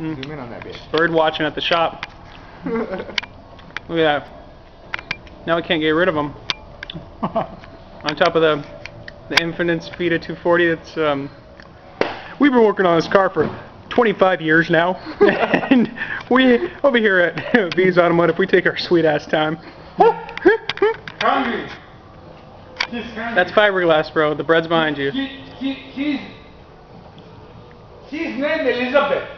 Zoom in on that bitch. Bird watching at the shop. Look at that. Now we can't get rid of them. On top of the Infinite's Vita 240. It's we've been working on this car for 25 years now, and we over here at V's Automotive, we take our sweet ass time. Hungry. That's fiberglass, bro. The bread's behind you. She's named Elizabeth.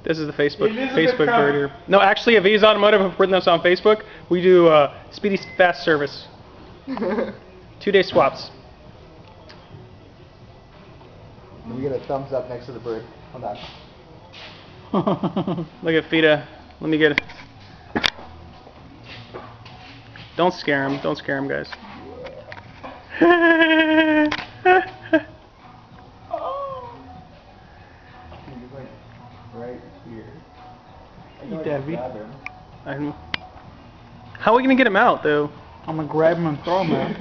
This is the Facebook Elizabeth bird here. No, actually, at V's Automotive, have written us on Facebook. We do speedy, fast service. 2-day swaps. Let me get a thumbs up next to the bird. Hold on. Look at Vita. Let me get it. Don't scare him. Don't scare him, guys. Right here. Eat that, V. How are we gonna get him out, though? I'm gonna grab him and throw him out.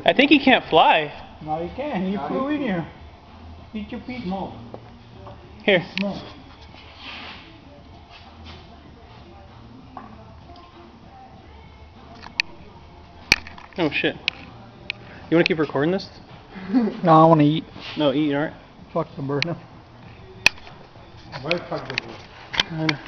I think he can't fly. No, you can't. He flew in here. Eat your feet. Smoke. Here. Smoke. Oh shit. You wanna keep recording this? No, I wanna eat. No, eat, alright? Fuck the bird. Why fuck the bird?